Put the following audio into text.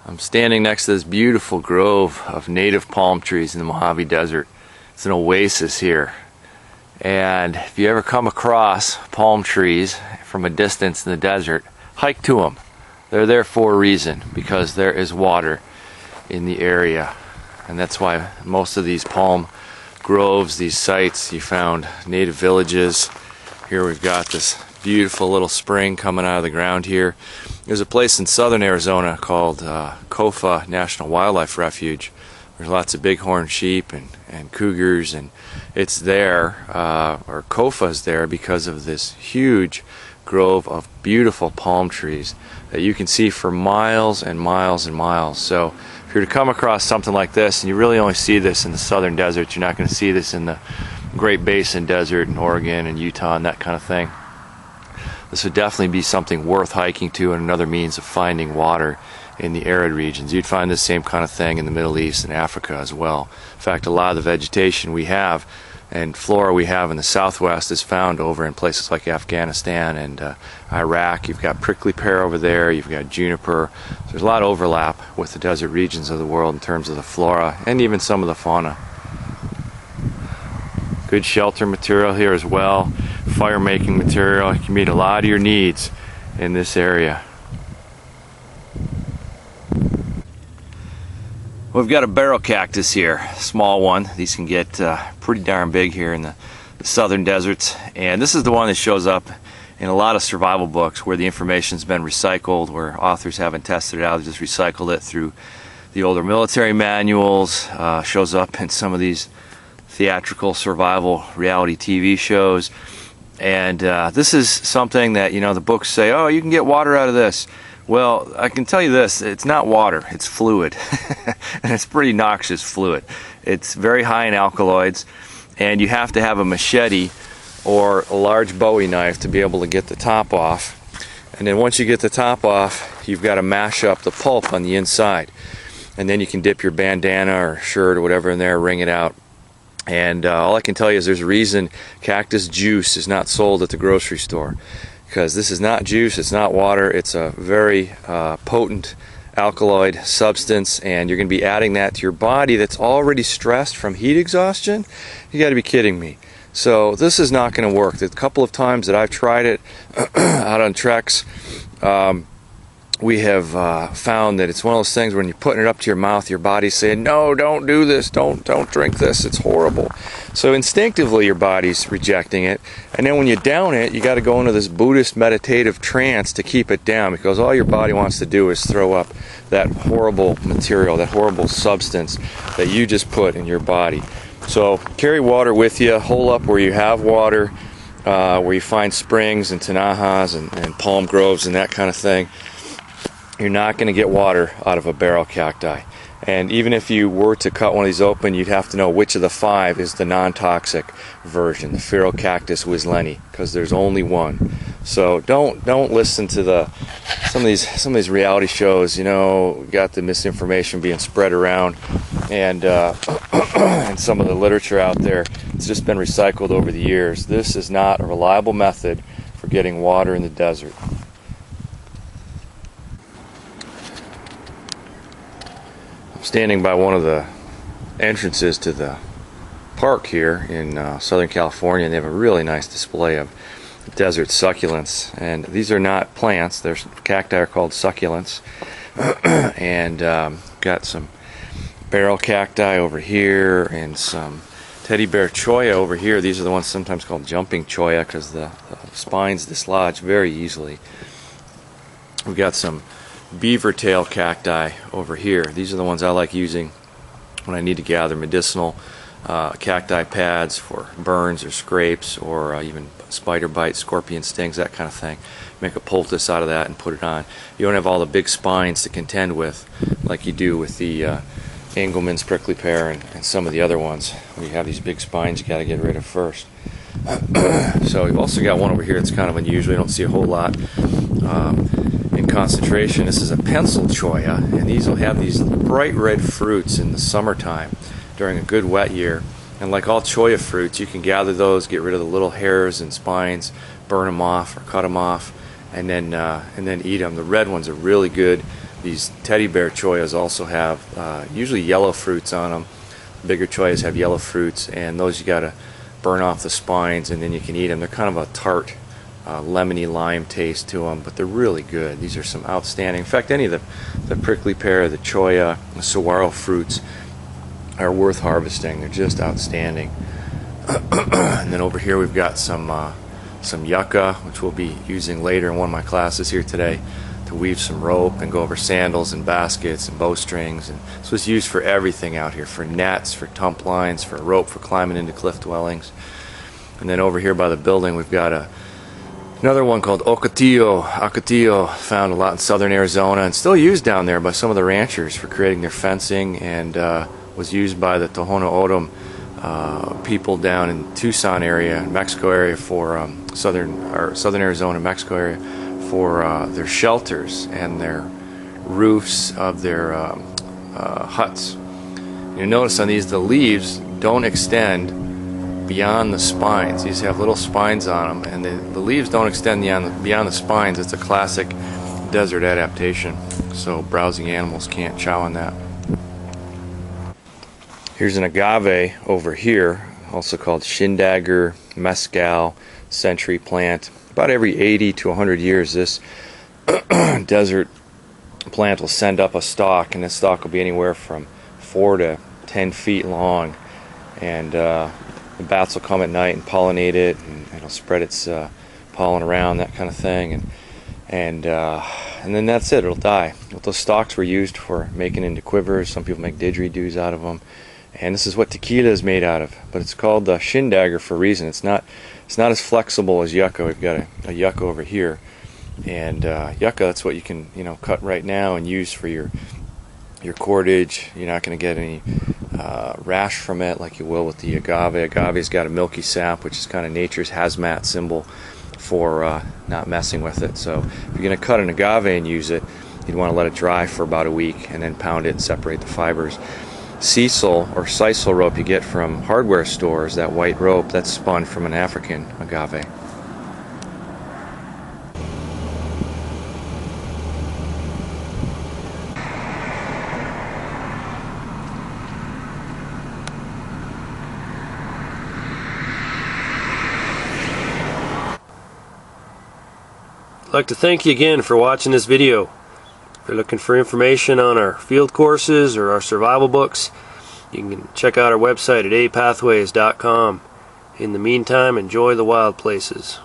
I'm standing next to this beautiful grove of native palm trees in the Mojave Desert. It's an oasis here. And if you ever come across palm trees from a distance in the desert, hike to them. They're there for a reason, because there is water in the area. And that's why most of these palm groves, these sites, you found native villages. Here we've got this beautiful little spring coming out of the ground here. There's a place in southern Arizona called Cofa National Wildlife Refuge. There's lots of bighorn sheep and cougars, and it's there, or Cofa's there, because of this huge grove of beautiful palm trees that you can see for miles and miles and miles. So if you're to come across something like this, and you really only see this in the southern desert, you're not going to see this in the Great Basin Desert in Oregon and Utah and that kind of thing. This would definitely be something worth hiking to, and another means of finding water in the arid regions. You'd find the same kind of thing in the Middle East and Africa as well. In fact, a lot of the vegetation we have and flora we have in the southwest is found over in places like Afghanistan and Iraq. You've got prickly pear over there, you've got juniper. There's a lot of overlap with the desert regions of the world in terms of the flora and even some of the fauna. Good shelter material here as well. Fire making material. You can meet a lot of your needs in this area. We've got a barrel cactus here, small one. These can get pretty darn big here in the southern deserts, and this is the one that shows up in a lot of survival books where the information's been recycled, where authors haven't tested it out, they just recycled it through the older military manuals. Shows up in some of these theatrical survival reality TV shows. And this is something that, the books say, oh, you can get water out of this. Well, I can tell you this, it's not water, it's fluid. And it's pretty noxious fluid. It's very high in alkaloids, and you have to have a machete or a large Bowie knife to be able to get the top off. And then once you get the top off, you've got to mash up the pulp on the inside. And then you can dip your bandana or shirt or whatever in there, wring it out. And all I can tell you is there's a reason cactus juice is not sold at the grocery store, because this is not juice, it's not water, it's a very potent alkaloid substance, and you're going to be adding that to your body that's already stressed from heat exhaustion. You got to be kidding me. So this is not going to work. The couple of times that I've tried it out on treks, we have found that it's one of those things when you're putting it up to your mouth, your body's saying, no, don't do this, don't drink this, it's horrible. So instinctively your body's rejecting it, and then when you down it, you got to go into this Buddhist meditative trance to keep it down, because all your body wants to do is throw up that horrible material, that horrible substance that you just put in your body. So carry water with you, hole up where you have water, where you find springs and tanajas and palm groves and that kind of thing. You're not going to get water out of a barrel cacti. And even if you were to cut one of these open, you'd have to know which of the 5 is the non-toxic version, the Cactus Wisleni, because there's only one. So don't listen to some of these reality shows. Got the misinformation being spread around, and and some of the literature out there. It's just been recycled over the years. This is not a reliable method for getting water in the desert. Standing by one of the entrances to the park here in Southern California, and they have a really nice display of desert succulents. And these are not plants, they're cacti are called succulents. And got some barrel cacti over here and some teddy bear cholla over here. These are the ones sometimes called jumping cholla because the spines dislodge very easily. We've got some Beavertail cacti over here. These are the ones I like using when I need to gather medicinal cacti pads for burns or scrapes, or even spider bites, scorpion stings, that kind of thing. Make a poultice out of that and put it on. You don't have all the big spines to contend with like you do with the Engelmann's prickly pear and some of the other ones. When you have these big spines, you got to get rid of first. So we've also got one over here that's kind of unusual. You don't see a whole lot in concentration. This is a pencil cholla, and these will have these bright red fruits in the summertime during a good wet year. And like all cholla fruits, you can gather those, get rid of the little hairs and spines, burn them off or cut them off, and then eat them. The red ones are really good these teddy bear choyas also have usually yellow fruits on them. Bigger choyas have yellow fruits, and those you gotta burn off the spines and then you can eat them. They're kind of a tart, lemony lime taste to them, but they're really good. These are some outstanding. In fact, any of the prickly pear, the choya, the saguaro fruits are worth harvesting. They're just outstanding. And then over here we've got some yucca, which we'll be using later in one of my classes here today, to weave some rope and go over sandals and baskets and bowstrings. And this was used for everything out here, for nets, for tump lines, for rope for climbing into cliff dwellings. And then over here by the building we've got another one called Ocotillo, found a lot in southern Arizona and still used down there by some of the ranchers for creating their fencing, and was used by the Tohono O'odham people down in Tucson area, Mexico area, for southern Arizona, Mexico area, for their shelters and their roofs of their huts. You notice on these the leaves don't extend beyond the spines. These have little spines on them, and the leaves don't extend beyond the spines. It's a classic desert adaptation, so browsing animals can't chow on that. Here's an agave over here, also called shindagger, mescal, century plant. About every 80 to 100 years this desert plant will send up a stalk, and this stalk will be anywhere from 4 to 10 feet long, and the bats will come at night and pollinate it, and it'll spread its pollen around, that kind of thing, and then that's it, it'll die. But those stalks were used for making into quivers. Some people make didgeridoos out of them, and this is what tequila is made out of. But it's called shindagger for a reason. It's not as flexible as yucca. We've got a yucca over here, and yucca, that's what you can cut right now and use for your cordage. You're not going to get any rash from it like you will with the agave. Agave's got a milky sap, which is kind of nature's hazmat symbol for not messing with it. So if you're going to cut an agave and use it, you'd want to let it dry for about a week and then pound it and separate the fibers. Sisal or sisal rope you get from hardware stores, that white rope, that's spun from an African agave. I'd like to thank you again for watching this video. If you're looking for information on our field courses or our survival books, you can check out our website at apathways.com. In the meantime, enjoy the wild places.